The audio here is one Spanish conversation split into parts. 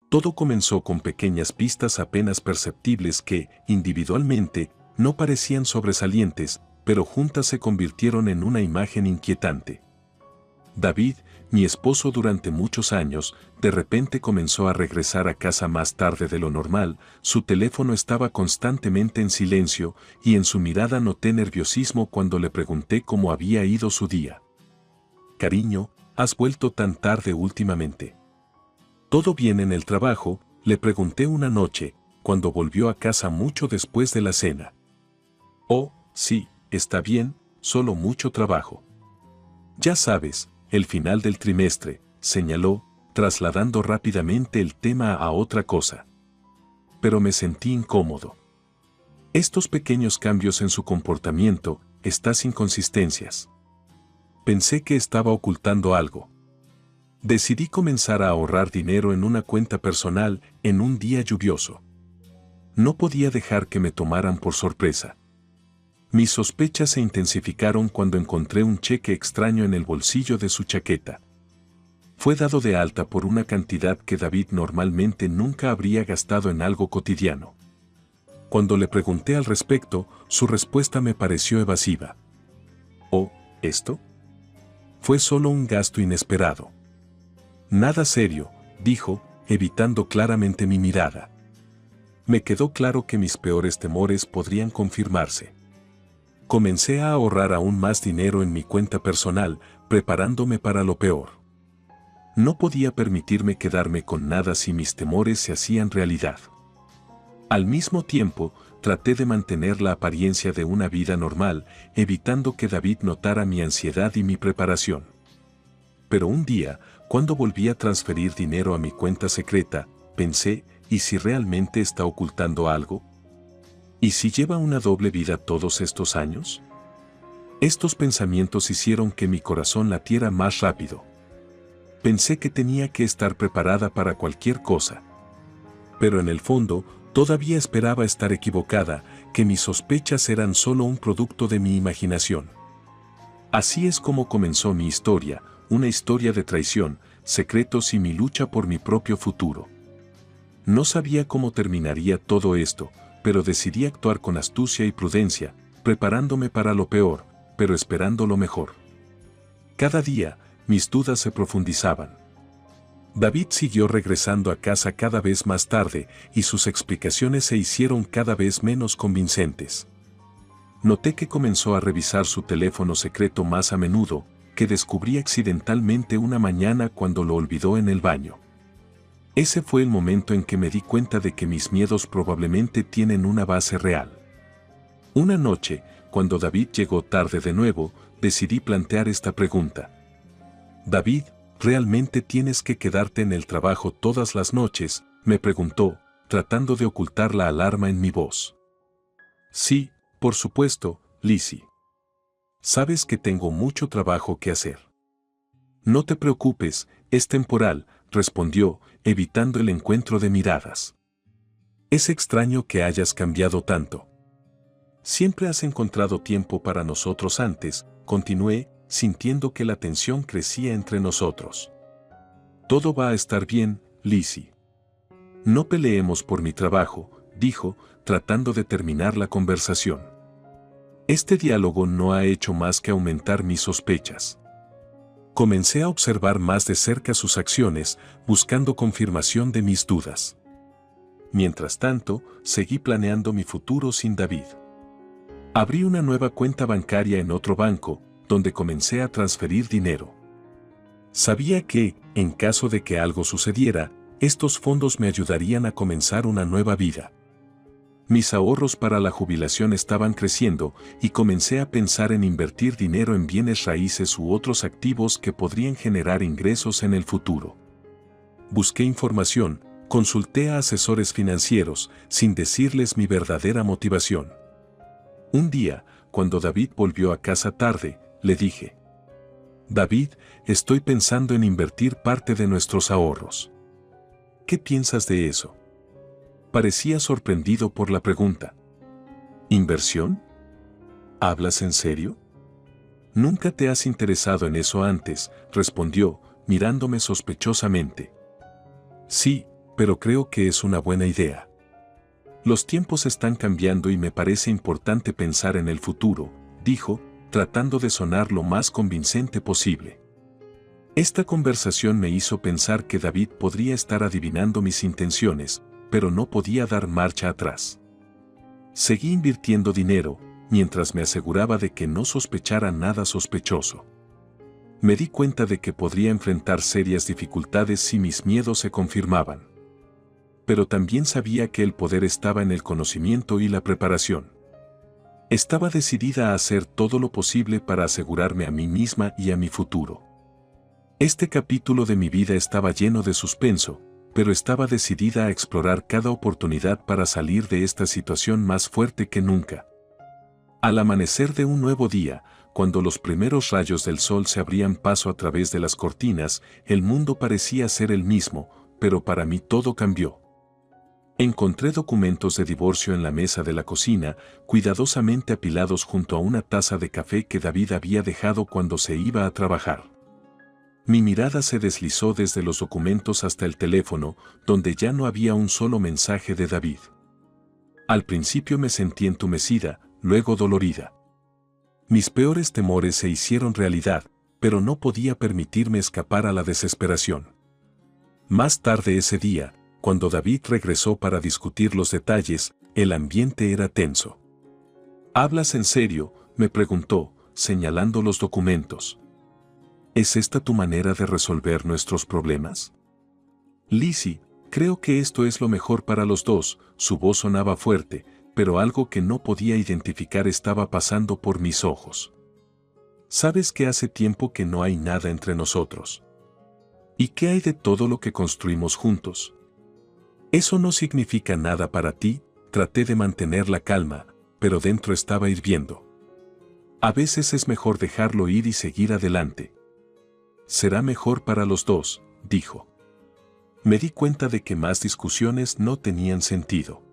Todo comenzó con pequeñas pistas apenas perceptibles que, individualmente, no parecían sobresalientes, pero juntas se convirtieron en una imagen inquietante. David, mi esposo durante muchos años, de repente comenzó a regresar a casa más tarde de lo normal, su teléfono estaba constantemente en silencio y en su mirada noté nerviosismo cuando le pregunté cómo había ido su día. Cariño, ¿has vuelto tan tarde últimamente? ¿Todo bien en el trabajo?, le pregunté una noche, cuando volvió a casa mucho después de la cena. Oh, sí, está bien, solo mucho trabajo. Ya sabes, el final del trimestre, señaló, trasladando rápidamente el tema a otra cosa. Pero me sentí incómodo. Estos pequeños cambios en su comportamiento, estas inconsistencias. Pensé que estaba ocultando algo. Decidí comenzar a ahorrar dinero en una cuenta personal en un día lluvioso. No podía dejar que me tomaran por sorpresa. Mis sospechas se intensificaron cuando encontré un cheque extraño en el bolsillo de su chaqueta. Fue dado de alta por una cantidad que David normalmente nunca habría gastado en algo cotidiano. Cuando le pregunté al respecto, su respuesta me pareció evasiva. ¿Oh, esto? Fue solo un gasto inesperado. Nada serio, dijo, evitando claramente mi mirada. Me quedó claro que mis peores temores podrían confirmarse. Comencé a ahorrar aún más dinero en mi cuenta personal, preparándome para lo peor. No podía permitirme quedarme con nada si mis temores se hacían realidad. Al mismo tiempo, traté de mantener la apariencia de una vida normal, evitando que David notara mi ansiedad y mi preparación. Pero un día, cuando volví a transferir dinero a mi cuenta secreta, pensé, ¿y si realmente está ocultando algo? ¿Y si lleva una doble vida todos estos años? Estos pensamientos hicieron que mi corazón latiera más rápido. Pensé que tenía que estar preparada para cualquier cosa. Pero en el fondo, todavía esperaba estar equivocada, que mis sospechas eran solo un producto de mi imaginación. Así es como comenzó mi historia, una historia de traición, secretos y mi lucha por mi propio futuro. No sabía cómo terminaría todo esto, pero decidí actuar con astucia y prudencia, preparándome para lo peor, pero esperando lo mejor. Cada día, mis dudas se profundizaban. David siguió regresando a casa cada vez más tarde y sus explicaciones se hicieron cada vez menos convincentes. Noté que comenzó a revisar su teléfono secreto más a menudo, que descubrí accidentalmente una mañana cuando lo olvidó en el baño. Ese fue el momento en que me di cuenta de que mis miedos probablemente tienen una base real. Una noche, cuando David llegó tarde de nuevo, decidí plantear esta pregunta. David, ¿realmente tienes que quedarte en el trabajo todas las noches?, me preguntó, tratando de ocultar la alarma en mi voz. Sí, por supuesto, Lizzie. Sabes que tengo mucho trabajo que hacer. No te preocupes, es temporal, respondió, evitando el encuentro de miradas. Es extraño que hayas cambiado tanto. Siempre has encontrado tiempo para nosotros antes, continué, sintiendo que la tensión crecía entre nosotros. Todo va a estar bien, Lizzie. No peleemos por mi trabajo, dijo, tratando de terminar la conversación. Este diálogo no ha hecho más que aumentar mis sospechas. Comencé a observar más de cerca sus acciones, buscando confirmación de mis dudas. Mientras tanto, seguí planeando mi futuro sin David. Abrí una nueva cuenta bancaria en otro banco, donde comencé a transferir dinero. Sabía que, en caso de que algo sucediera, estos fondos me ayudarían a comenzar una nueva vida. Mis ahorros para la jubilación estaban creciendo y comencé a pensar en invertir dinero en bienes raíces u otros activos que podrían generar ingresos en el futuro. Busqué información, consulté a asesores financieros, sin decirles mi verdadera motivación. Un día, cuando David volvió a casa tarde, le dije: David, estoy pensando en invertir parte de nuestros ahorros. ¿Qué piensas de eso? Parecía sorprendido por la pregunta. ¿Inversión? ¿Hablas en serio? Nunca te has interesado en eso antes, respondió, mirándome sospechosamente. Sí, pero creo que es una buena idea. Los tiempos están cambiando y me parece importante pensar en el futuro, dijo, tratando de sonar lo más convincente posible. Esta conversación me hizo pensar que David podría estar adivinando mis intenciones, pero no podía dar marcha atrás. Seguí invirtiendo dinero, mientras me aseguraba de que no sospechara nada sospechoso. Me di cuenta de que podría enfrentar serias dificultades si mis miedos se confirmaban. Pero también sabía que el poder estaba en el conocimiento y la preparación. Estaba decidida a hacer todo lo posible para asegurarme a mí misma y a mi futuro. Este capítulo de mi vida estaba lleno de suspenso, pero estaba decidida a explorar cada oportunidad para salir de esta situación más fuerte que nunca. Al amanecer de un nuevo día, cuando los primeros rayos del sol se abrían paso a través de las cortinas, el mundo parecía ser el mismo, pero para mí todo cambió. Encontré documentos de divorcio en la mesa de la cocina, cuidadosamente apilados junto a una taza de café que David había dejado cuando se iba a trabajar. Mi mirada se deslizó desde los documentos hasta el teléfono, donde ya no había un solo mensaje de David. Al principio me sentí entumecida, luego dolorida. Mis peores temores se hicieron realidad, pero no podía permitirme escapar a la desesperación. Más tarde ese día, cuando David regresó para discutir los detalles, el ambiente era tenso. ¿Hablas en serio?, me preguntó, señalando los documentos. ¿Es esta tu manera de resolver nuestros problemas? Lizzie, creo que esto es lo mejor para los dos. Su voz sonaba fuerte, pero algo que no podía identificar estaba pasando por mis ojos. Sabes que hace tiempo que no hay nada entre nosotros. ¿Y qué hay de todo lo que construimos juntos? Eso no significa nada para ti. Traté de mantener la calma, pero dentro estaba hirviendo. A veces es mejor dejarlo ir y seguir adelante. Será mejor para los dos, dijo. Me di cuenta de que más discusiones no tenían sentido.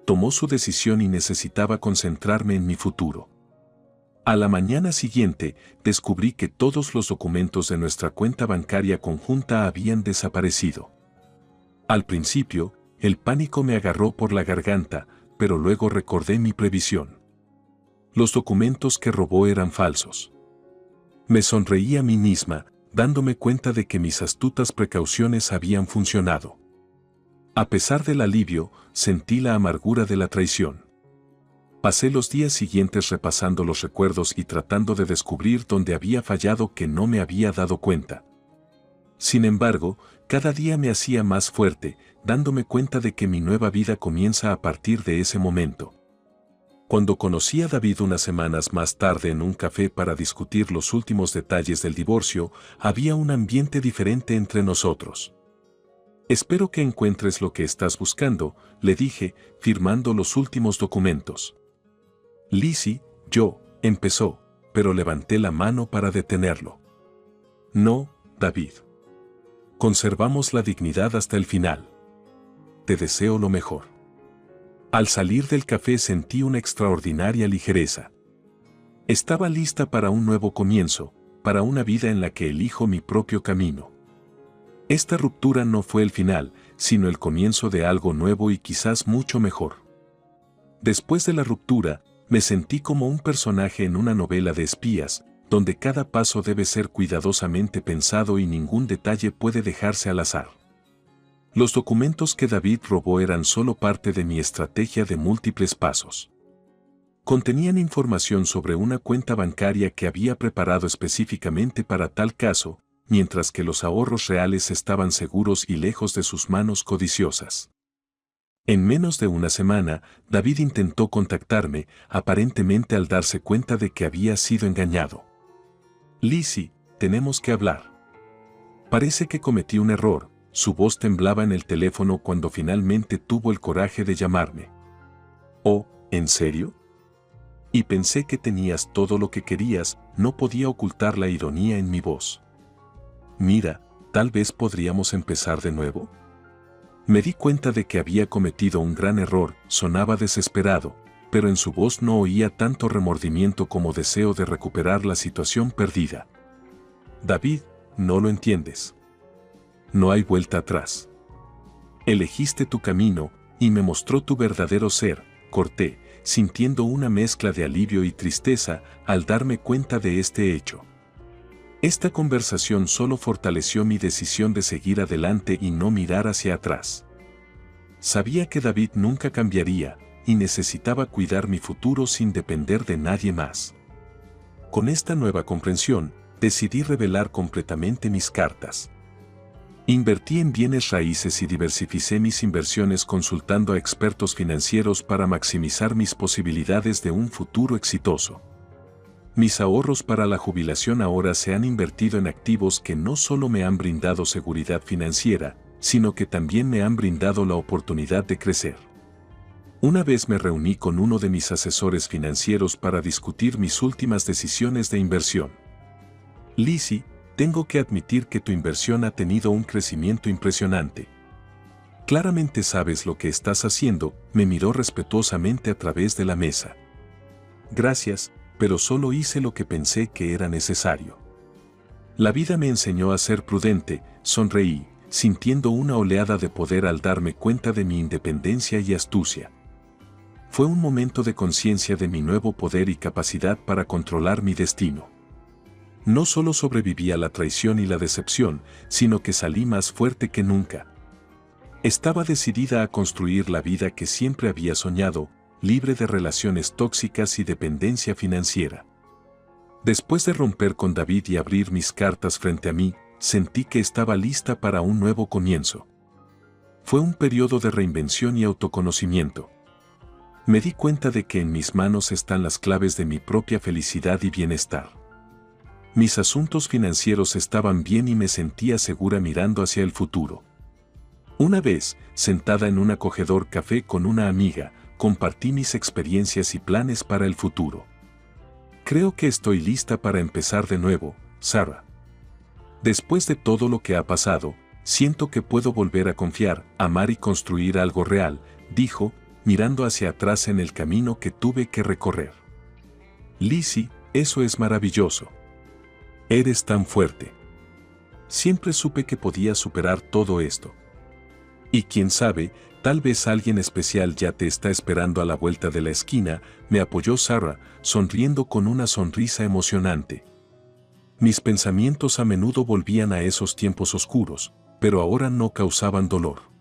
Tomó su decisión y necesitaba concentrarme en mi futuro. A la mañana siguiente, descubrí que todos los documentos de nuestra cuenta bancaria conjunta habían desaparecido. Al principio, el pánico me agarró por la garganta, pero luego recordé mi previsión. Los documentos que robó eran falsos. Me sonreí a mí misma, dándome cuenta de que mis astutas precauciones habían funcionado. A pesar del alivio, sentí la amargura de la traición. Pasé los días siguientes repasando los recuerdos y tratando de descubrir dónde había fallado que no me había dado cuenta. Sin embargo, cada día me hacía más fuerte, dándome cuenta de que mi nueva vida comienza a partir de ese momento. Cuando conocí a David unas semanas más tarde en un café para discutir los últimos detalles del divorcio, había un ambiente diferente entre nosotros. Espero que encuentres lo que estás buscando, le dije, firmando los últimos documentos. Lizzie, empezó, pero levanté la mano para detenerlo. No, David. Conservamos la dignidad hasta el final. Te deseo lo mejor. Al salir del café sentí una extraordinaria ligereza. Estaba lista para un nuevo comienzo, para una vida en la que elijo mi propio camino. Esta ruptura no fue el final, sino el comienzo de algo nuevo y quizás mucho mejor. Después de la ruptura, me sentí como un personaje en una novela de espías, donde cada paso debe ser cuidadosamente pensado y ningún detalle puede dejarse al azar. Los documentos que David robó eran solo parte de mi estrategia de múltiples pasos. Contenían información sobre una cuenta bancaria que había preparado específicamente para tal caso, mientras que los ahorros reales estaban seguros y lejos de sus manos codiciosas. En menos de una semana, David intentó contactarme, aparentemente al darse cuenta de que había sido engañado. Lizzie, tenemos que hablar. Parece que cometí un error. Su voz temblaba en el teléfono cuando finalmente tuvo el coraje de llamarme. Oh, ¿en serio? Y pensé que tenías todo lo que querías, no podía ocultar la ironía en mi voz. Mira, tal vez podríamos empezar de nuevo. Me di cuenta de que había cometido un gran error, sonaba desesperado, pero en su voz no oía tanto remordimiento como deseo de recuperar la situación perdida. David, no lo entiendes. No hay vuelta atrás. Elegiste tu camino y me mostró tu verdadero ser, corté, sintiendo una mezcla de alivio y tristeza al darme cuenta de este hecho. Esta conversación solo fortaleció mi decisión de seguir adelante y no mirar hacia atrás. Sabía que David nunca cambiaría y necesitaba cuidar mi futuro sin depender de nadie más. Con esta nueva comprensión, decidí revelar completamente mis cartas. Invertí en bienes raíces y diversificé mis inversiones consultando a expertos financieros para maximizar mis posibilidades de un futuro exitoso. Mis ahorros para la jubilación ahora se han invertido en activos que no solo me han brindado seguridad financiera, sino que también me han brindado la oportunidad de crecer. Una vez me reuní con uno de mis asesores financieros para discutir mis últimas decisiones de inversión. Lizzie, tengo que admitir que tu inversión ha tenido un crecimiento impresionante. Claramente sabes lo que estás haciendo, me miró respetuosamente a través de la mesa. Gracias, pero solo hice lo que pensé que era necesario. La vida me enseñó a ser prudente, sonreí, sintiendo una oleada de poder al darme cuenta de mi independencia y astucia. Fue un momento de conciencia de mi nuevo poder y capacidad para controlar mi destino. No solo sobreviví a la traición y la decepción, sino que salí más fuerte que nunca. Estaba decidida a construir la vida que siempre había soñado, libre de relaciones tóxicas y dependencia financiera. Después de romper con David y abrir mis cartas frente a mí, sentí que estaba lista para un nuevo comienzo. Fue un periodo de reinvención y autoconocimiento. Me di cuenta de que en mis manos están las claves de mi propia felicidad y bienestar. Mis asuntos financieros estaban bien y me sentía segura mirando hacia el futuro. Una vez, sentada en un acogedor café con una amiga, compartí mis experiencias y planes para el futuro. Creo que estoy lista para empezar de nuevo, Sarah. Después de todo lo que ha pasado, siento que puedo volver a confiar, amar y construir algo real, dijo, mirando hacia atrás en el camino que tuve que recorrer. Lizzie, eso es maravilloso. Eres tan fuerte. Siempre supe que podía superar todo esto. Y quién sabe, tal vez alguien especial ya te está esperando a la vuelta de la esquina, me apoyó Sarah, sonriendo con una sonrisa emocionante. Mis pensamientos a menudo volvían a esos tiempos oscuros, pero ahora no causaban dolor.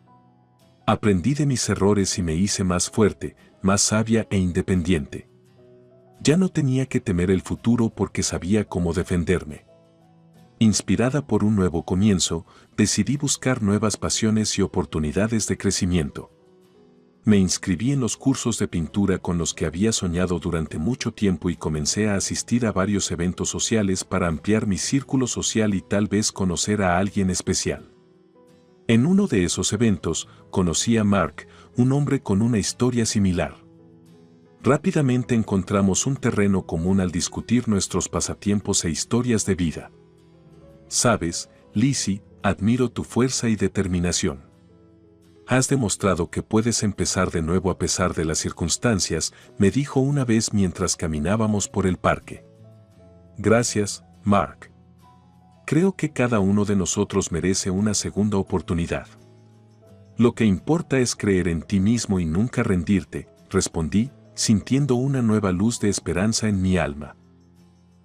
Aprendí de mis errores y me hice más fuerte, más sabia e independiente. Ya no tenía que temer el futuro porque sabía cómo defenderme. Inspirada por un nuevo comienzo, decidí buscar nuevas pasiones y oportunidades de crecimiento. Me inscribí en los cursos de pintura con los que había soñado durante mucho tiempo y comencé a asistir a varios eventos sociales para ampliar mi círculo social y tal vez conocer a alguien especial. En uno de esos eventos, conocí a Mark, un hombre con una historia similar. Rápidamente encontramos un terreno común al discutir nuestros pasatiempos e historias de vida. Sabes, Lizzie, admiro tu fuerza y determinación. Has demostrado que puedes empezar de nuevo a pesar de las circunstancias, me dijo una vez mientras caminábamos por el parque. Gracias, Mark. Creo que cada uno de nosotros merece una segunda oportunidad. Lo que importa es creer en ti mismo y nunca rendirte, respondí, sintiendo una nueva luz de esperanza en mi alma.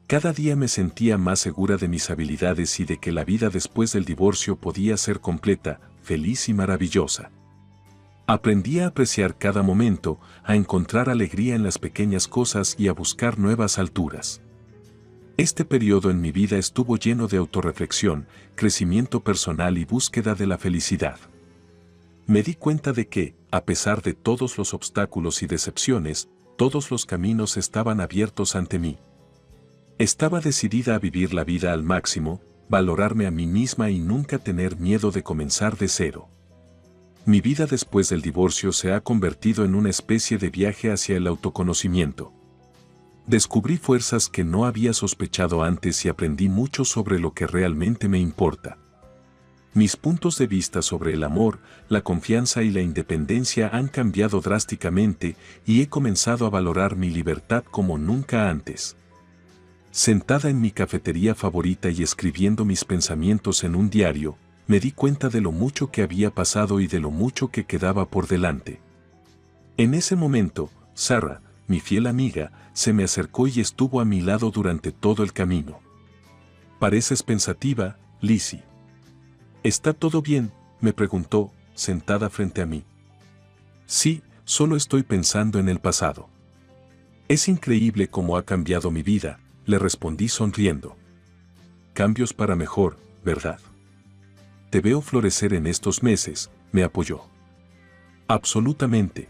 Cada día me sentía más segura de mis habilidades y de que la vida después del divorcio podía ser completa, feliz y maravillosa. Aprendí a apreciar cada momento, a encontrar alegría en las pequeñas cosas y a buscar nuevas alturas. Este periodo en mi vida estuvo lleno de autorreflexión, crecimiento personal y búsqueda de la felicidad. Me di cuenta de que, a pesar de todos los obstáculos y decepciones, todos los caminos estaban abiertos ante mí. Estaba decidida a vivir la vida al máximo, valorarme a mí misma y nunca tener miedo de comenzar de cero. Mi vida después del divorcio se ha convertido en una especie de viaje hacia el autoconocimiento. Descubrí fuerzas que no había sospechado antes y aprendí mucho sobre lo que realmente me importa. Mis puntos de vista sobre el amor, la confianza y la independencia han cambiado drásticamente y he comenzado a valorar mi libertad como nunca antes. Sentada en mi cafetería favorita y escribiendo mis pensamientos en un diario, me di cuenta de lo mucho que había pasado y de lo mucho que quedaba por delante. En ese momento, Sarah, mi fiel amiga, se me acercó y estuvo a mi lado durante todo el camino. «Pareces pensativa, Lizzie». «¿Está todo bien?», me preguntó, sentada frente a mí. «Sí, solo estoy pensando en el pasado». «Es increíble cómo ha cambiado mi vida», le respondí sonriendo. «Cambios para mejor, ¿verdad? Te veo florecer en estos meses», me apoyó. «Absolutamente».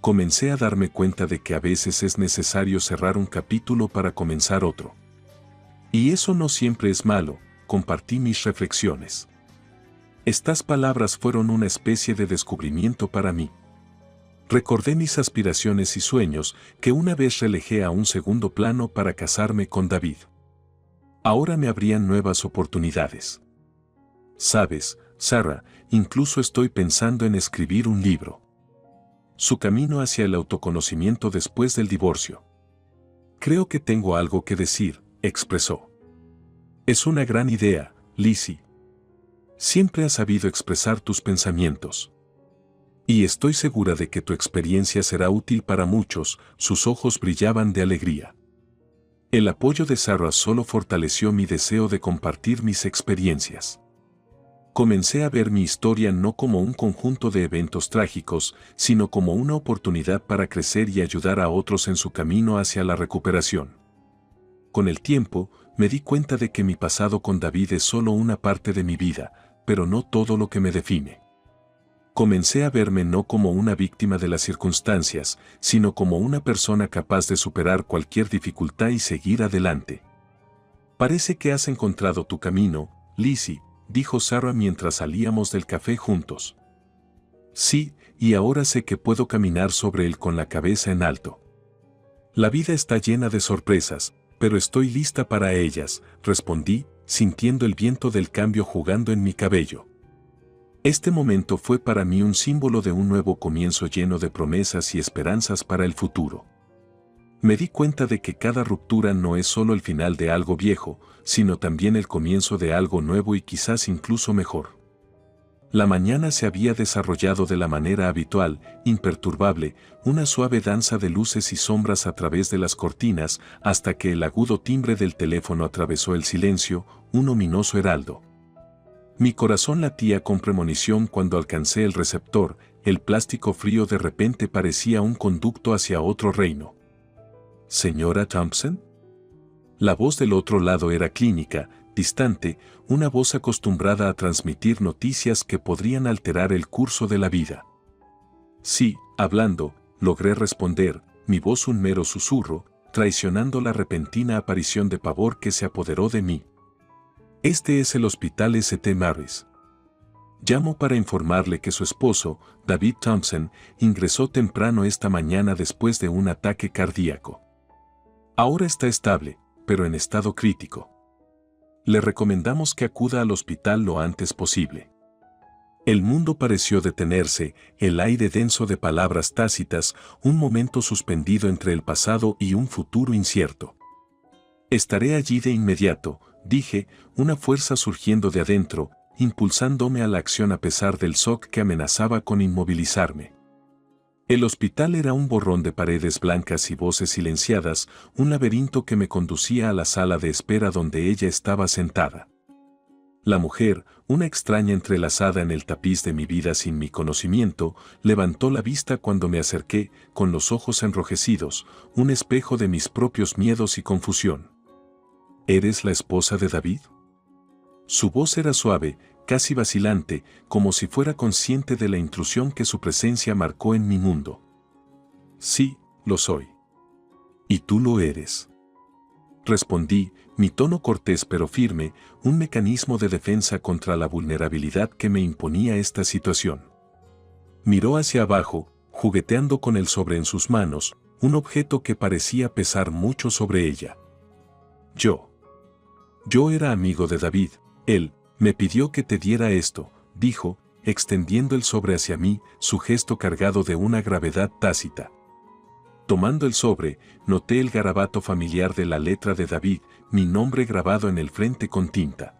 Comencé a darme cuenta de que a veces es necesario cerrar un capítulo para comenzar otro. Y eso no siempre es malo, compartí mis reflexiones. Estas palabras fueron una especie de descubrimiento para mí. Recordé mis aspiraciones y sueños que una vez relegé a un segundo plano para casarme con David. Ahora me abrían nuevas oportunidades. Sabes, Sarah, incluso estoy pensando en escribir un libro. Su camino hacia el autoconocimiento después del divorcio. Creo que tengo algo que decir, expresó. Es una gran idea, Lizzie. Siempre has sabido expresar tus pensamientos. Y estoy segura de que tu experiencia será útil para muchos. Sus ojos brillaban de alegría. El apoyo de Sarah solo fortaleció mi deseo de compartir mis experiencias. Comencé a ver mi historia no como un conjunto de eventos trágicos, sino como una oportunidad para crecer y ayudar a otros en su camino hacia la recuperación. Con el tiempo, me di cuenta de que mi pasado con David es solo una parte de mi vida, pero no todo lo que me define. Comencé a verme no como una víctima de las circunstancias, sino como una persona capaz de superar cualquier dificultad y seguir adelante. Parece que has encontrado tu camino, Lizzie, dijo Sarah mientras salíamos del café juntos. Sí, y ahora sé que puedo caminar sobre él con la cabeza en alto. La vida está llena de sorpresas, pero estoy lista para ellas, respondí, sintiendo el viento del cambio jugando en mi cabello. Este momento fue para mí un símbolo de un nuevo comienzo lleno de promesas y esperanzas para el futuro. Me di cuenta de que cada ruptura no es solo el final de algo viejo, sino también el comienzo de algo nuevo y quizás incluso mejor. La mañana se había desarrollado de la manera habitual, imperturbable, una suave danza de luces y sombras a través de las cortinas, hasta que el agudo timbre del teléfono atravesó el silencio, un ominoso heraldo. Mi corazón latía con premonición cuando alcancé el receptor. El plástico frío de repente parecía un conducto hacia otro reino. ¿Señora Thompson? La voz del otro lado era clínica, distante, una voz acostumbrada a transmitir noticias que podrían alterar el curso de la vida. Sí, hablando, logré responder, mi voz un mero susurro, traicionando la repentina aparición de pavor que se apoderó de mí. Este es el Hospital St. Mary's. Llamo para informarle que su esposo, David Thompson, ingresó temprano esta mañana después de un ataque cardíaco. Ahora está estable, pero en estado crítico. Le recomendamos que acuda al hospital lo antes posible. El mundo pareció detenerse, el aire denso de palabras tácitas, un momento suspendido entre el pasado y un futuro incierto. Estaré allí de inmediato, dije, una fuerza surgiendo de adentro, impulsándome a la acción a pesar del shock que amenazaba con inmovilizarme. El hospital era un borrón de paredes blancas y voces silenciadas, un laberinto que me conducía a la sala de espera donde ella estaba sentada. La mujer, una extraña entrelazada en el tapiz de mi vida sin mi conocimiento, levantó la vista cuando me acerqué, con los ojos enrojecidos, un espejo de mis propios miedos y confusión. ¿Eres la esposa de David? Su voz era suave, casi vacilante, como si fuera consciente de la intrusión que su presencia marcó en mi mundo. Sí, lo soy. ¿Y tú lo eres? Respondí, mi tono cortés pero firme, un mecanismo de defensa contra la vulnerabilidad que me imponía esta situación. Miró hacia abajo, jugueteando con el sobre en sus manos, un objeto que parecía pesar mucho sobre ella. Yo era amigo de David, él me pidió que te diera esto, dijo, extendiendo el sobre hacia mí, su gesto cargado de una gravedad tácita. Tomando el sobre, noté el garabato familiar de la letra de David, mi nombre grabado en el frente con tinta.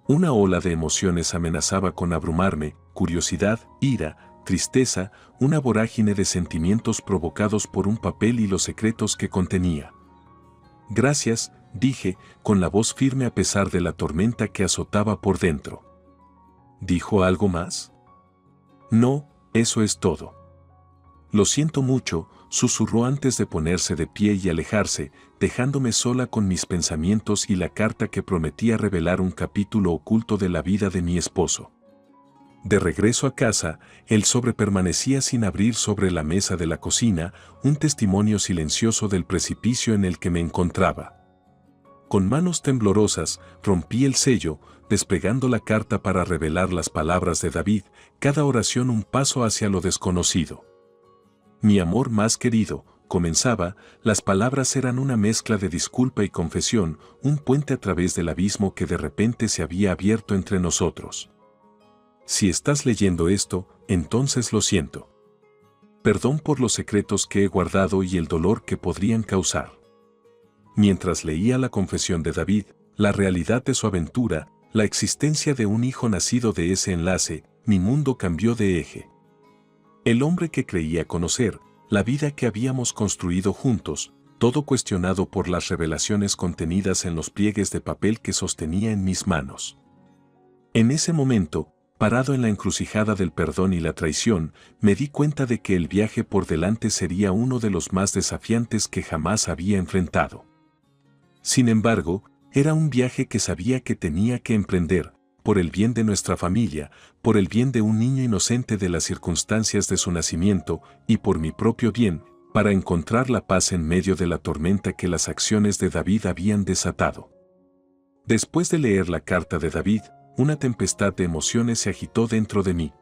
Una ola de emociones amenazaba con abrumarme: curiosidad, ira, tristeza, una vorágine de sentimientos provocados por un papel y los secretos que contenía. Gracias, dije, con la voz firme a pesar de la tormenta que azotaba por dentro. ¿Dijo algo más? No, eso es todo. Lo siento mucho, susurró antes de ponerse de pie y alejarse, dejándome sola con mis pensamientos y la carta que prometía revelar un capítulo oculto de la vida de mi esposo. De regreso a casa, el sobre permanecía sin abrir sobre la mesa de la cocina, un testimonio silencioso del precipicio en el que me encontraba. Con manos temblorosas, rompí el sello, desplegando la carta para revelar las palabras de David, cada oración un paso hacia lo desconocido. Mi amor más querido, comenzaba, las palabras eran una mezcla de disculpa y confesión, un puente a través del abismo que de repente se había abierto entre nosotros. Si estás leyendo esto, entonces lo siento. Perdón por los secretos que he guardado y el dolor que podrían causar. Mientras leía la confesión de David, la realidad de su aventura, la existencia de un hijo nacido de ese enlace, mi mundo cambió de eje. El hombre que creía conocer, la vida que habíamos construido juntos, todo cuestionado por las revelaciones contenidas en los pliegues de papel que sostenía en mis manos. En ese momento, parado en la encrucijada del perdón y la traición, me di cuenta de que el viaje por delante sería uno de los más desafiantes que jamás había enfrentado. Sin embargo, era un viaje que sabía que tenía que emprender, por el bien de nuestra familia, por el bien de un niño inocente de las circunstancias de su nacimiento, y por mi propio bien, para encontrar la paz en medio de la tormenta que las acciones de David habían desatado. Después de leer la carta de David, una tempestad de emociones se agitó dentro de mí.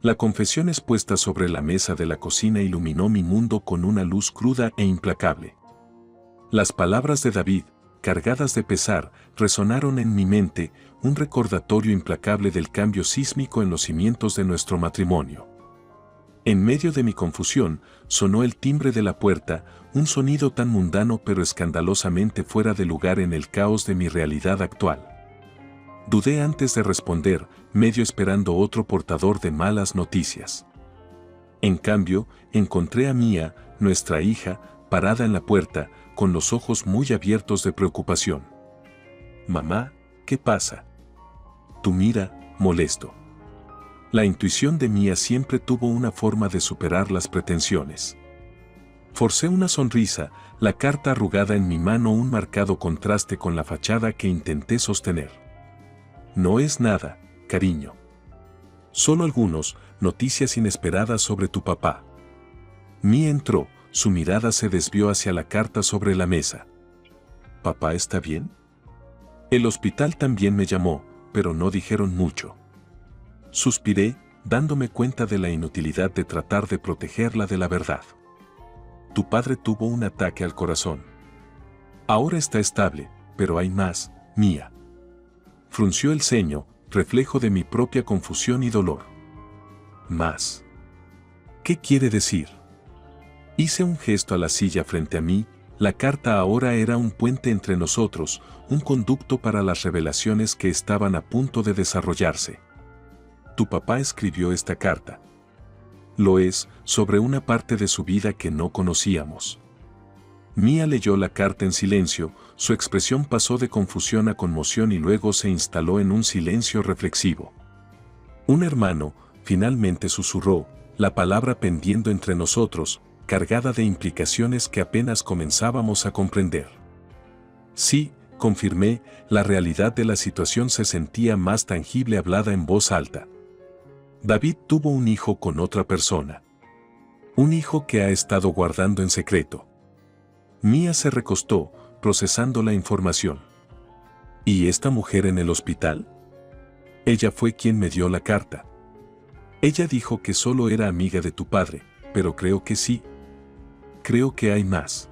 La confesión expuesta sobre la mesa de la cocina iluminó mi mundo con una luz cruda e implacable. Las palabras de David, cargadas de pesar, resonaron en mi mente, un recordatorio implacable del cambio sísmico en los cimientos de nuestro matrimonio. En medio de mi confusión, sonó el timbre de la puerta, un sonido tan mundano pero escandalosamente fuera de lugar en el caos de mi realidad actual. Dudé antes de responder, medio esperando otro portador de malas noticias. En cambio, encontré a Mía, nuestra hija, parada en la puerta, con los ojos muy abiertos de preocupación. «Mamá, ¿qué pasa?» «Tú mira, molesto». La intuición de Mía siempre tuvo una forma de superar las pretensiones. Forcé una sonrisa, la carta arrugada en mi mano un marcado contraste con la fachada que intenté sostener. «No es nada, cariño. Solo algunas noticias inesperadas sobre tu papá». Mía entró, su mirada se desvió hacia la carta sobre la mesa. «¿Papá está bien?» «El hospital también me llamó, pero no dijeron mucho». Suspiré, dándome cuenta de la inutilidad de tratar de protegerla de la verdad. «Tu padre tuvo un ataque al corazón. Ahora está estable, pero hay más, Mía». Frunció el ceño, reflejo de mi propia confusión y dolor. «¿Más? ¿Qué quiere decir?» Hice un gesto a la silla frente a mí. La carta ahora era un puente entre nosotros, un conducto para las revelaciones que estaban a punto de desarrollarse. «Tu papá escribió esta carta. Lo es, sobre una parte de su vida que no conocíamos». Mía leyó la carta en silencio, su expresión pasó de confusión a conmoción y luego se instaló en un silencio reflexivo. «Un hermano», finalmente susurró, la palabra pendiendo entre nosotros, cargada de implicaciones que apenas comenzábamos a comprender. «Sí», confirmé, la realidad de la situación se sentía más tangible hablada en voz alta. «David tuvo un hijo con otra persona. Un hijo que ha estado guardando en secreto». Mía se recostó, procesando la información. «¿Y esta mujer en el hospital?» «Ella fue quien me dio la carta. Ella dijo que solo era amiga de tu padre, pero creo que sí. Creo que hay más».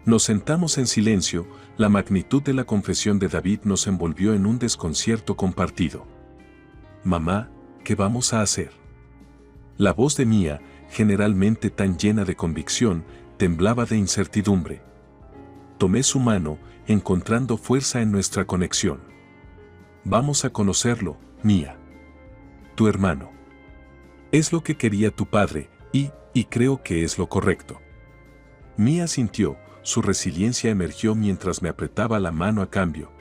Nos sentamos en silencio, la magnitud de la confesión de David nos envolvió en un desconcierto compartido. «Mamá, ¿qué vamos a hacer?» La voz de Mía, generalmente tan llena de convicción, temblaba de incertidumbre. Tomé su mano, encontrando fuerza en nuestra conexión. Vamos a conocerlo, Mía. Tu hermano. Es lo que quería tu padre, y creo que es lo correcto. Mía sintió, su resiliencia emergió mientras me apretaba la mano a cambio.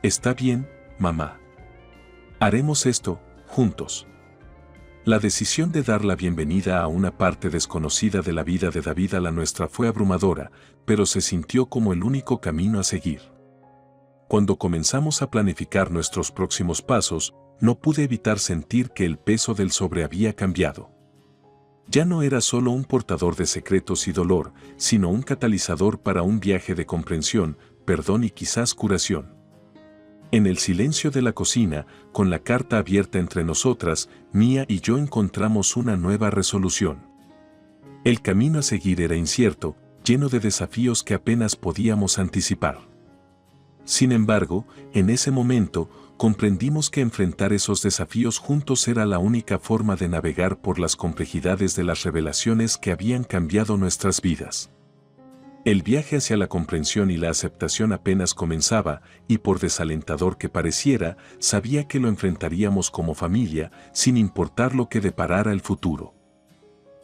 Está bien, mamá. Haremos esto, juntos. La decisión de dar la bienvenida a una parte desconocida de la vida de David a la nuestra fue abrumadora, pero se sintió como el único camino a seguir. Cuando comenzamos a planificar nuestros próximos pasos, no pude evitar sentir que el peso del sobre había cambiado. Ya no era solo un portador de secretos y dolor, sino un catalizador para un viaje de comprensión, perdón y quizás curación. En el silencio de la cocina, con la carta abierta entre nosotras, Mía y yo encontramos una nueva resolución. El camino a seguir era incierto, lleno de desafíos que apenas podíamos anticipar. Sin embargo, en ese momento, comprendimos que enfrentar esos desafíos juntos era la única forma de navegar por las complejidades de las revelaciones que habían cambiado nuestras vidas. El viaje hacia la comprensión y la aceptación apenas comenzaba, y por desalentador que pareciera, sabía que lo enfrentaríamos como familia, sin importar lo que deparara el futuro.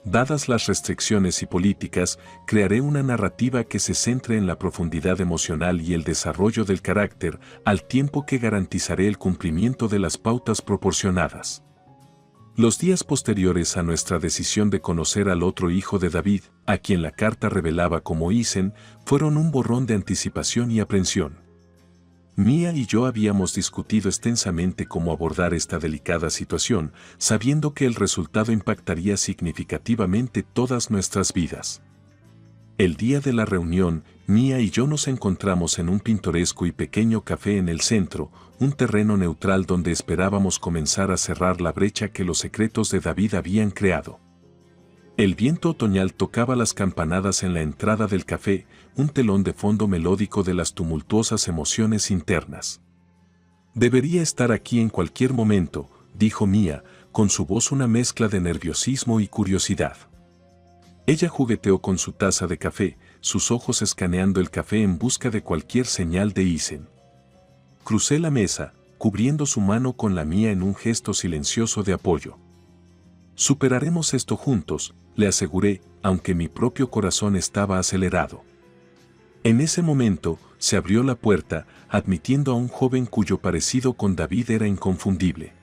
Dadas las restricciones y políticas, crearé una narrativa que se centre en la profundidad emocional y el desarrollo del carácter, al tiempo que garantizaré el cumplimiento de las pautas proporcionadas. Los días posteriores a nuestra decisión de conocer al otro hijo de David, a quien la carta revelaba como Isen, fueron un borrón de anticipación y aprensión. Mía y yo habíamos discutido extensamente cómo abordar esta delicada situación, sabiendo que el resultado impactaría significativamente todas nuestras vidas. El día de la reunión, Mía y yo nos encontramos en un pintoresco y pequeño café en el centro, un terreno neutral donde esperábamos comenzar a cerrar la brecha que los secretos de David habían creado. El viento otoñal tocaba las campanadas en la entrada del café, un telón de fondo melódico de las tumultuosas emociones internas. Debería estar aquí en cualquier momento, dijo Mía, con su voz una mezcla de nerviosismo y curiosidad. Ella jugueteó con su taza de café, sus ojos escaneando el café en busca de cualquier señal de Isen. Crucé la mesa, cubriendo su mano con la mía en un gesto silencioso de apoyo. Superaremos esto juntos, le aseguré, aunque mi propio corazón estaba acelerado. En ese momento, se abrió la puerta, admitiendo a un joven cuyo parecido con David era inconfundible.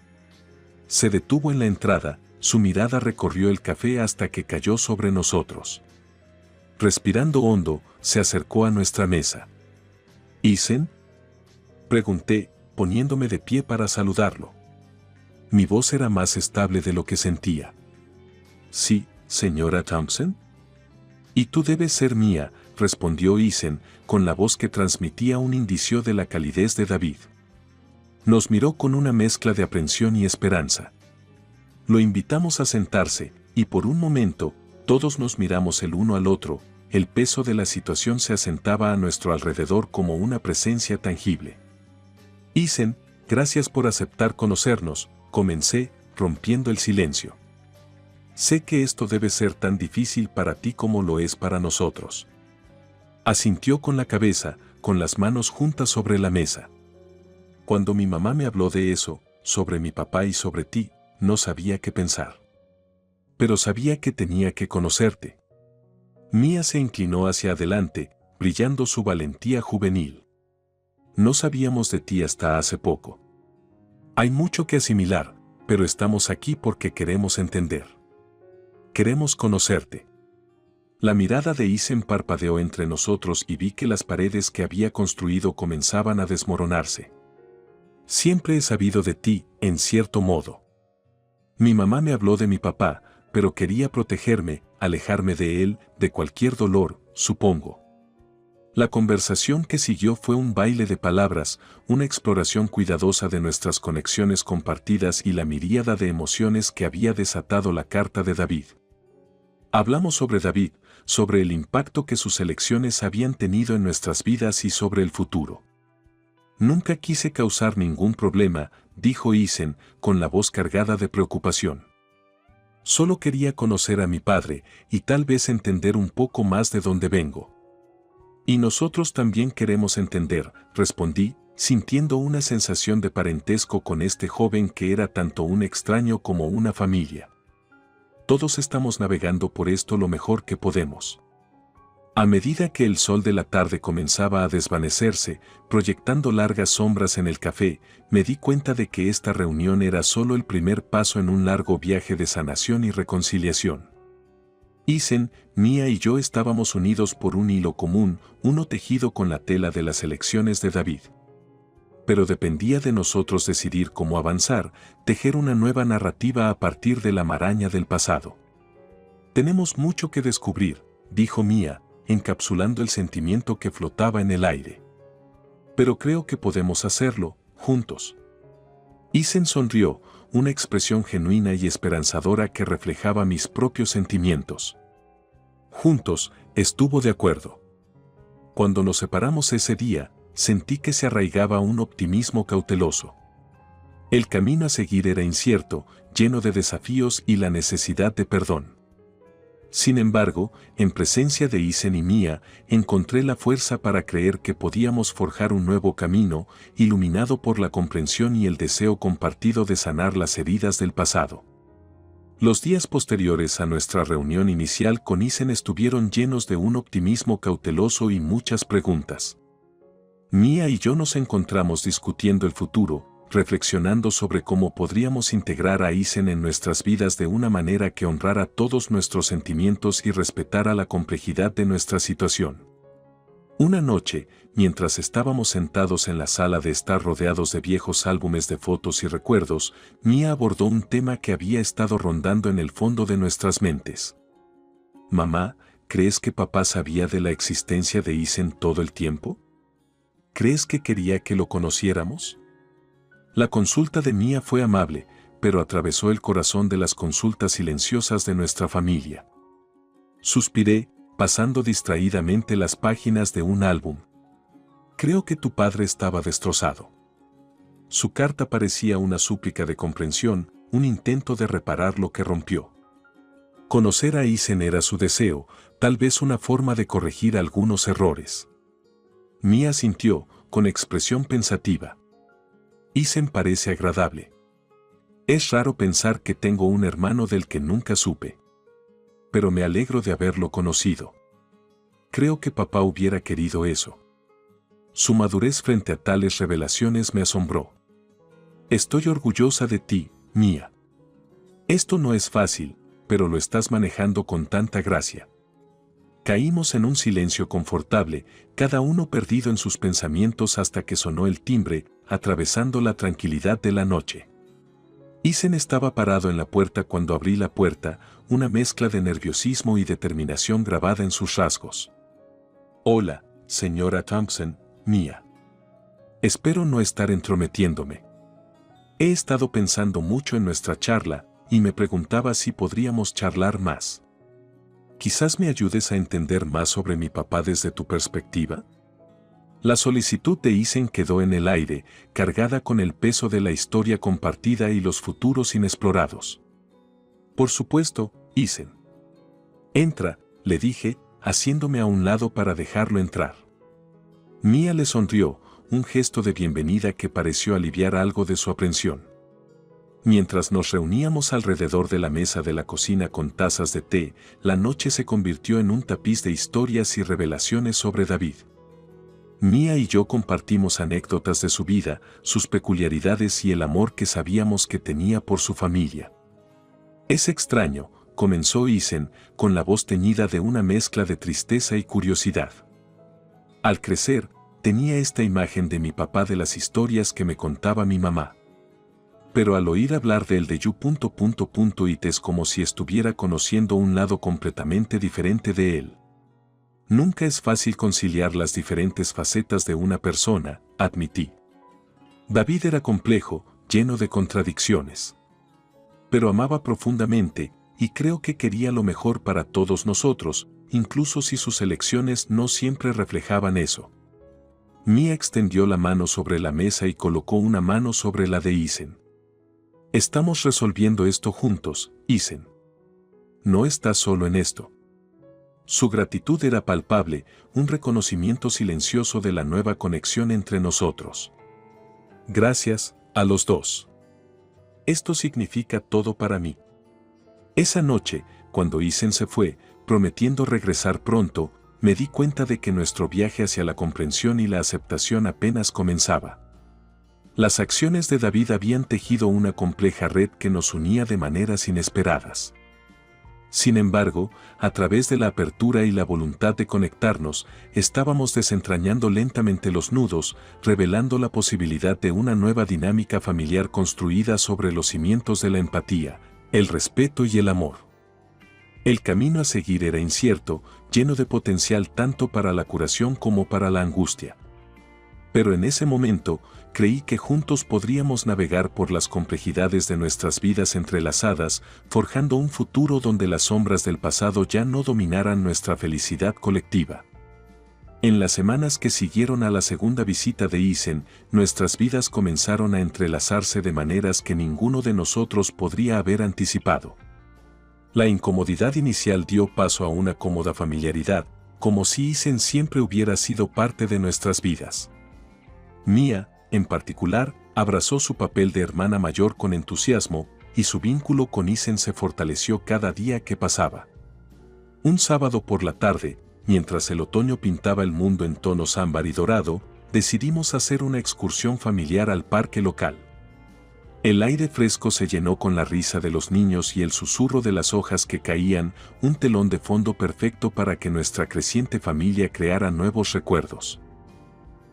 Se detuvo en la entrada, su mirada recorrió el café hasta que cayó sobre nosotros. Respirando hondo, se acercó a nuestra mesa. ¿Isen?, pregunté, poniéndome de pie para saludarlo. Mi voz era más estable de lo que sentía. Sí, señora Thompson. Y tú debes ser Mía, respondió Isen, con la voz que transmitía un indicio de la calidez de David. Nos miró con una mezcla de aprensión y esperanza. Lo invitamos a sentarse, y por un momento, todos nos miramos el uno al otro, el peso de la situación se asentaba a nuestro alrededor como una presencia tangible. Isen, gracias por aceptar conocernos, comencé, rompiendo el silencio. Sé que esto debe ser tan difícil para ti como lo es para nosotros. Asintió con la cabeza, con las manos juntas sobre la mesa. Cuando mi mamá me habló de eso, sobre mi papá y sobre ti, no sabía qué pensar. Pero sabía que tenía que conocerte. Mía se inclinó hacia adelante, brillando su valentía juvenil. No sabíamos de ti hasta hace poco. Hay mucho que asimilar, pero estamos aquí porque queremos entender. Queremos conocerte. La mirada de Isen parpadeó entre nosotros y vi que las paredes que había construido comenzaban a desmoronarse. Siempre he sabido de ti, en cierto modo. Mi mamá me habló de mi papá, pero quería protegerme, alejarme de él, de cualquier dolor, supongo. La conversación que siguió fue un baile de palabras, una exploración cuidadosa de nuestras conexiones compartidas y la miríada de emociones que había desatado la carta de David. Hablamos sobre David, sobre el impacto que sus elecciones habían tenido en nuestras vidas y sobre el futuro. Nunca quise causar ningún problema, dijo Isen, con la voz cargada de preocupación. Solo quería conocer a mi padre y tal vez entender un poco más de dónde vengo. Y nosotros también queremos entender, respondí, sintiendo una sensación de parentesco con este joven que era tanto un extraño como una familia. Todos estamos navegando por esto lo mejor que podemos. A medida que el sol de la tarde comenzaba a desvanecerse, proyectando largas sombras en el café, me di cuenta de que esta reunión era solo el primer paso en un largo viaje de sanación y reconciliación. Isen, Mia y yo estábamos unidos por un hilo común, uno tejido con la tela de las elecciones de David. Pero dependía de nosotros decidir cómo avanzar, tejer una nueva narrativa a partir de la maraña del pasado. Tenemos mucho que descubrir, dijo Mia, encapsulando el sentimiento que flotaba en el aire. Pero creo que podemos hacerlo, juntos. Isen sonrió, una expresión genuina y esperanzadora que reflejaba mis propios sentimientos. Juntos, estuvo de acuerdo. Cuando nos separamos ese día, sentí que se arraigaba un optimismo cauteloso. El camino a seguir era incierto, lleno de desafíos y la necesidad de perdón. Sin embargo, en presencia de Isen y Mia, encontré la fuerza para creer que podíamos forjar un nuevo camino, iluminado por la comprensión y el deseo compartido de sanar las heridas del pasado. Los días posteriores a nuestra reunión inicial con Isen estuvieron llenos de un optimismo cauteloso y muchas preguntas. Mia y yo nos encontramos discutiendo el futuro, reflexionando sobre cómo podríamos integrar a Isen en nuestras vidas de una manera que honrara todos nuestros sentimientos y respetara la complejidad de nuestra situación. Una noche, mientras estábamos sentados en la sala de estar rodeados de viejos álbumes de fotos y recuerdos, Mia abordó un tema que había estado rondando en el fondo de nuestras mentes. Mamá, ¿crees que papá sabía de la existencia de Isen todo el tiempo? ¿Crees que quería que lo conociéramos? La consulta de Mia fue amable, pero atravesó el corazón de las consultas silenciosas de nuestra familia. Suspiré, pasando distraídamente las páginas de un álbum. Creo que tu padre estaba destrozado. Su carta parecía una súplica de comprensión, un intento de reparar lo que rompió. Conocer a Isen era su deseo, tal vez una forma de corregir algunos errores. Mia sintió, con expresión pensativa. Isen parece agradable. Es raro pensar que tengo un hermano del que nunca supe. Pero me alegro de haberlo conocido. Creo que papá hubiera querido eso. Su madurez frente a tales revelaciones me asombró. Estoy orgullosa de ti, Mia. Esto no es fácil, pero lo estás manejando con tanta gracia. Caímos en un silencio confortable, cada uno perdido en sus pensamientos hasta que sonó el timbre, atravesando la tranquilidad de la noche. Isen estaba parado en la puerta cuando abrí la puerta, una mezcla de nerviosismo y determinación grabada en sus rasgos. Hola, señora Thompson, Mia. Espero no estar entrometiéndome. He estado pensando mucho en nuestra charla, y me preguntaba si podríamos charlar más. ¿Quizás me ayudes a entender más sobre mi papá desde tu perspectiva? La solicitud de Isen quedó en el aire, cargada con el peso de la historia compartida y los futuros inexplorados. Por supuesto, Isen. Entra, le dije, haciéndome a un lado para dejarlo entrar. Mia le sonrió, un gesto de bienvenida que pareció aliviar algo de su aprensión. Mientras nos reuníamos alrededor de la mesa de la cocina con tazas de té, la noche se convirtió en un tapiz de historias y revelaciones sobre David. Mia y yo compartimos anécdotas de su vida, sus peculiaridades y el amor que sabíamos que tenía por su familia. Es extraño, comenzó Isen, con la voz teñida de una mezcla de tristeza y curiosidad. Al crecer, tenía esta imagen de mi papá de las historias que me contaba mi mamá. Pero al oír hablar de él de it es como si estuviera conociendo un lado completamente diferente de él. Nunca es fácil conciliar las diferentes facetas de una persona, admití. David era complejo, lleno de contradicciones. Pero amaba profundamente, y creo que quería lo mejor para todos nosotros, incluso si sus elecciones no siempre reflejaban eso. Mia extendió la mano sobre la mesa y colocó una mano sobre la de Isen. Estamos resolviendo esto juntos, Isen. No estás solo en esto. Su gratitud era palpable, un reconocimiento silencioso de la nueva conexión entre nosotros. Gracias, a los dos. Esto significa todo para mí. Esa noche, cuando Isen se fue, prometiendo regresar pronto, me di cuenta de que nuestro viaje hacia la comprensión y la aceptación apenas comenzaba. Las acciones de David habían tejido una compleja red que nos unía de maneras inesperadas. Sin embargo, a través de la apertura y la voluntad de conectarnos, estábamos desentrañando lentamente los nudos, revelando la posibilidad de una nueva dinámica familiar construida sobre los cimientos de la empatía, el respeto y el amor. El camino a seguir era incierto, lleno de potencial tanto para la curación como para la angustia. Pero en ese momento, creí que juntos podríamos navegar por las complejidades de nuestras vidas entrelazadas, forjando un futuro donde las sombras del pasado ya no dominaran nuestra felicidad colectiva. En las semanas que siguieron a la segunda visita de Isen, nuestras vidas comenzaron a entrelazarse de maneras que ninguno de nosotros podría haber anticipado. La incomodidad inicial dio paso a una cómoda familiaridad, como si Isen siempre hubiera sido parte de nuestras vidas. Mia, en particular, abrazó su papel de hermana mayor con entusiasmo, y su vínculo con Isen se fortaleció cada día que pasaba. Un sábado por la tarde, mientras el otoño pintaba el mundo en tonos ámbar y dorado, decidimos hacer una excursión familiar al parque local. El aire fresco se llenó con la risa de los niños y el susurro de las hojas que caían, un telón de fondo perfecto para que nuestra creciente familia creara nuevos recuerdos.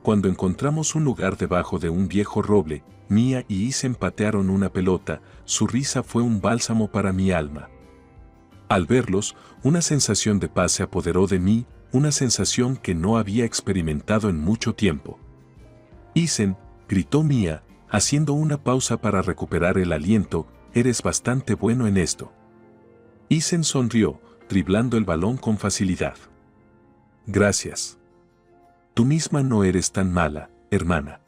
Cuando encontramos un lugar debajo de un viejo roble, Mia y Isen patearon una pelota, su risa fue un bálsamo para mi alma. Al verlos, una sensación de paz se apoderó de mí, una sensación que no había experimentado en mucho tiempo. Isen, gritó Mia, haciendo una pausa para recuperar el aliento, eres bastante bueno en esto. Isen sonrió, driblando el balón con facilidad. Gracias. Tú misma no eres tan mala, hermana.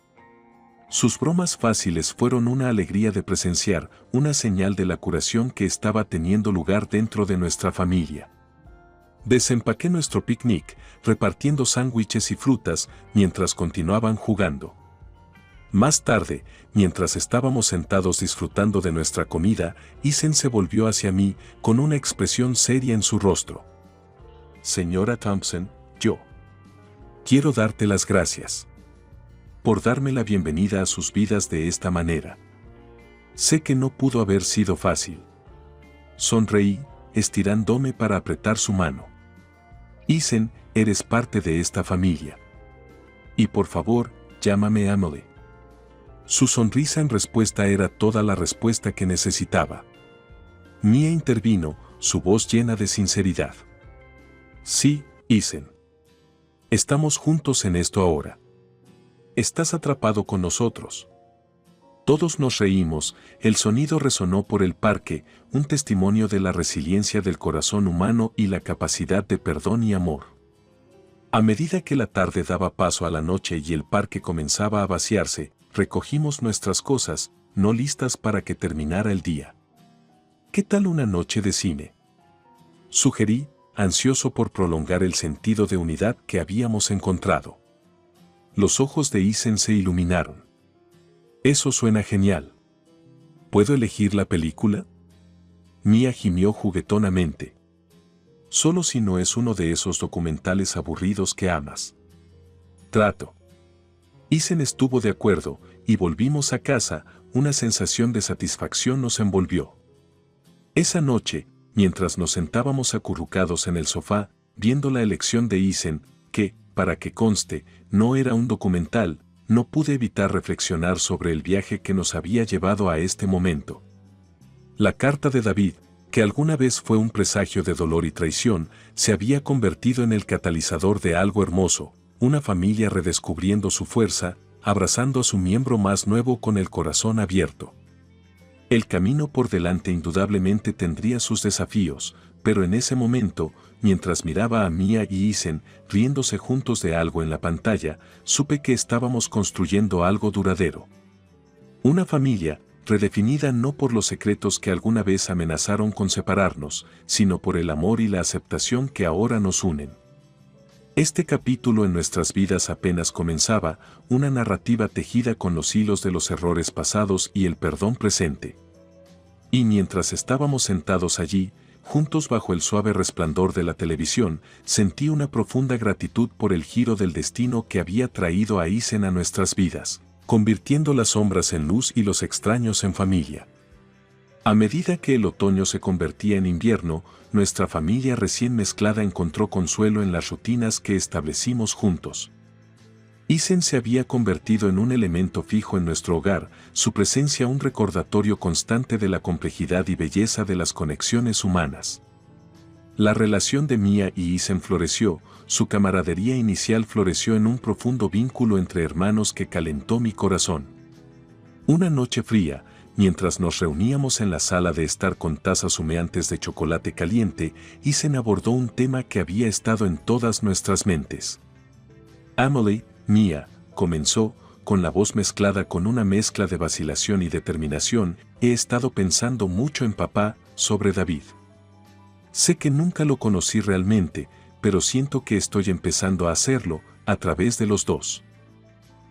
Sus bromas fáciles fueron una alegría de presenciar, una señal de la curación que estaba teniendo lugar dentro de nuestra familia. Desempaqué nuestro picnic, repartiendo sándwiches y frutas, mientras continuaban jugando. Más tarde, mientras estábamos sentados disfrutando de nuestra comida, Isen se volvió hacia mí, con una expresión seria en su rostro. Señora Thompson, yo quiero darte las gracias por darme la bienvenida a sus vidas de esta manera. Sé que no pudo haber sido fácil. Sonreí, estirándome para apretar su mano. Isen, eres parte de esta familia. Y por favor, llámame Emily. Su sonrisa en respuesta era toda la respuesta que necesitaba. Mia intervino, su voz llena de sinceridad. Sí, Isen. Estamos juntos en esto ahora. Estás atrapado con nosotros. Todos nos reímos, el sonido resonó por el parque, un testimonio de la resiliencia del corazón humano y la capacidad de perdón y amor. A medida que la tarde daba paso a la noche y el parque comenzaba a vaciarse, recogimos nuestras cosas, no listas para que terminara el día. ¿Qué tal una noche de cine? Sugerí, ansioso por prolongar el sentido de unidad que habíamos encontrado. Los ojos de Isen se iluminaron. Eso suena genial. ¿Puedo elegir la película? Mia gimió juguetonamente. Solo si no es uno de esos documentales aburridos que amas. Trato. Isen estuvo de acuerdo, y volvimos a casa, una sensación de satisfacción nos envolvió. Esa noche, mientras nos sentábamos acurrucados en el sofá, viendo la elección de Isen, que, para que conste, no era un documental, no pude evitar reflexionar sobre el viaje que nos había llevado a este momento. La carta de David, que alguna vez fue un presagio de dolor y traición, se había convertido en el catalizador de algo hermoso, una familia redescubriendo su fuerza, abrazando a su miembro más nuevo con el corazón abierto. El camino por delante indudablemente tendría sus desafíos, pero en ese momento, mientras miraba a Mia y Isen riéndose juntos de algo en la pantalla, supe que estábamos construyendo algo duradero. Una familia, redefinida no por los secretos que alguna vez amenazaron con separarnos, sino por el amor y la aceptación que ahora nos unen. Este capítulo en nuestras vidas apenas comenzaba, una narrativa tejida con los hilos de los errores pasados y el perdón presente. Y mientras estábamos sentados allí, juntos bajo el suave resplandor de la televisión, sentí una profunda gratitud por el giro del destino que había traído a Isen a nuestras vidas, convirtiendo las sombras en luz y los extraños en familia. A medida que el otoño se convertía en invierno, nuestra familia recién mezclada encontró consuelo en las rutinas que establecimos juntos. Isen se había convertido en un elemento fijo en nuestro hogar, su presencia un recordatorio constante de la complejidad y belleza de las conexiones humanas. La relación de Mia y Isen floreció, su camaradería inicial floreció en un profundo vínculo entre hermanos que calentó mi corazón. Una noche fría, mientras nos reuníamos en la sala de estar con tazas humeantes de chocolate caliente, Isen abordó un tema que había estado en todas nuestras mentes. Emily, Mia, comenzó, con la voz mezclada con una mezcla de vacilación y determinación, he estado pensando mucho en papá, sobre David. Sé que nunca lo conocí realmente, pero siento que estoy empezando a hacerlo, a través de los dos.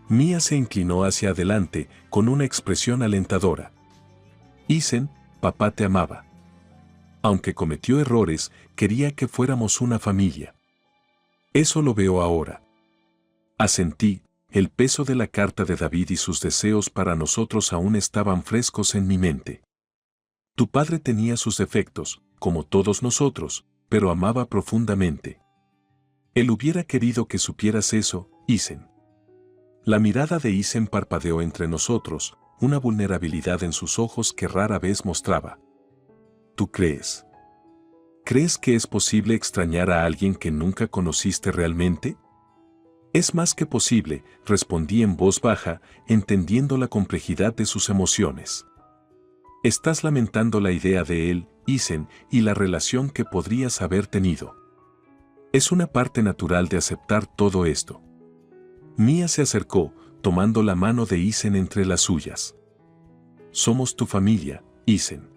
Mia se inclinó hacia adelante, con una expresión alentadora. Isen, papá te amaba. Aunque cometió errores, quería que fuéramos una familia. Eso lo veo ahora. Asentí, el peso de la carta de David y sus deseos para nosotros aún estaban frescos en mi mente. Tu padre tenía sus defectos, como todos nosotros, pero amaba profundamente. Él hubiera querido que supieras eso, Isen. La mirada de Isen parpadeó entre nosotros, una vulnerabilidad en sus ojos que rara vez mostraba. ¿Tú crees? ¿Crees que es posible extrañar a alguien que nunca conociste realmente? Es más que posible, respondí en voz baja, entendiendo la complejidad de sus emociones. Estás lamentando la idea de él, Isen, y la relación que podrías haber tenido. Es una parte natural de aceptar todo esto. Mia se acercó, tomando la mano de Isen entre las suyas. Somos tu familia, Isen.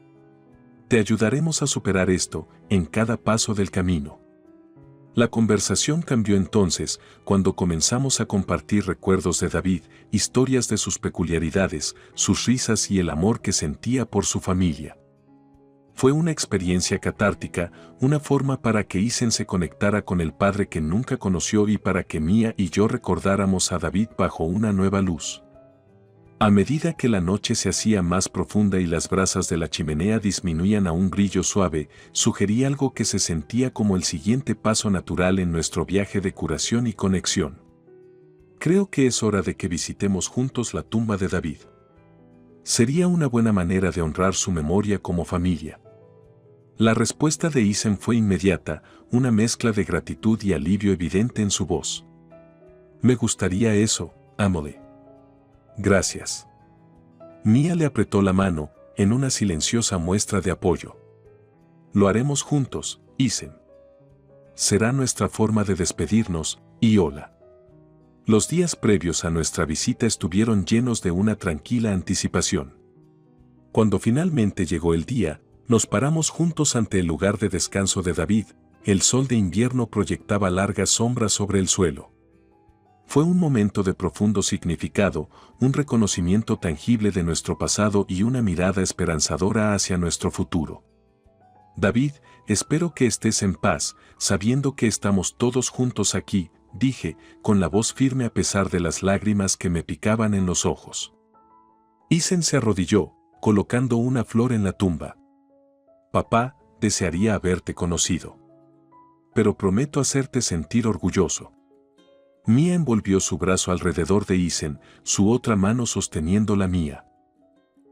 Te ayudaremos a superar esto, en cada paso del camino. La conversación cambió entonces, cuando comenzamos a compartir recuerdos de David, historias de sus peculiaridades, sus risas y el amor que sentía por su familia. Fue una experiencia catártica, una forma para que Isen se conectara con el padre que nunca conoció y para que Mia y yo recordáramos a David bajo una nueva luz. A medida que la noche se hacía más profunda y las brasas de la chimenea disminuían a un brillo suave, sugerí algo que se sentía como el siguiente paso natural en nuestro viaje de curación y conexión. Creo que es hora de que visitemos juntos la tumba de David. Sería una buena manera de honrar su memoria como familia. La respuesta de Isen fue inmediata, una mezcla de gratitud y alivio evidente en su voz. Me gustaría eso, Emily. Gracias. Mia le apretó la mano, en una silenciosa muestra de apoyo. Lo haremos juntos, Isen. Será nuestra forma de despedirnos, y hola. Los días previos a nuestra visita estuvieron llenos de una tranquila anticipación. Cuando finalmente llegó el día, nos paramos juntos ante el lugar de descanso de David, el sol de invierno proyectaba largas sombras sobre el suelo. Fue un momento de profundo significado, un reconocimiento tangible de nuestro pasado y una mirada esperanzadora hacia nuestro futuro. David, espero que estés en paz, sabiendo que estamos todos juntos aquí, dije, con la voz firme a pesar de las lágrimas que me picaban en los ojos. Isen se arrodilló, colocando una flor en la tumba. Papá, desearía haberte conocido. Pero prometo hacerte sentir orgulloso. Mia envolvió su brazo alrededor de Isen, su otra mano sosteniendo la mía.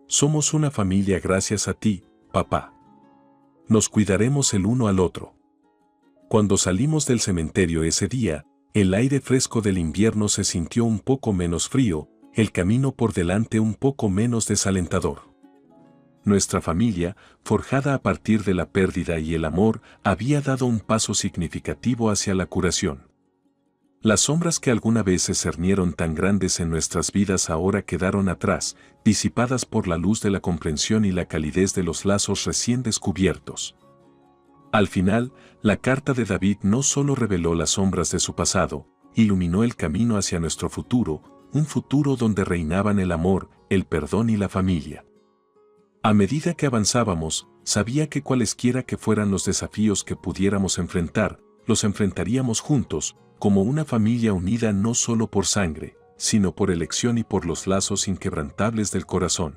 Somos una familia gracias a ti, papá. Nos cuidaremos el uno al otro. Cuando salimos del cementerio ese día, el aire fresco del invierno se sintió un poco menos frío, el camino por delante un poco menos desalentador. Nuestra familia, forjada a partir de la pérdida y el amor, había dado un paso significativo hacia la curación. Las sombras que alguna vez se cernieron tan grandes en nuestras vidas ahora quedaron atrás, disipadas por la luz de la comprensión y la calidez de los lazos recién descubiertos. Al final, la carta de David no solo reveló las sombras de su pasado, iluminó el camino hacia nuestro futuro, un futuro donde reinaban el amor, el perdón y la familia. A medida que avanzábamos, sabía que cualesquiera que fueran los desafíos que pudiéramos enfrentar, los enfrentaríamos juntos, como una familia unida no solo por sangre, sino por elección y por los lazos inquebrantables del corazón.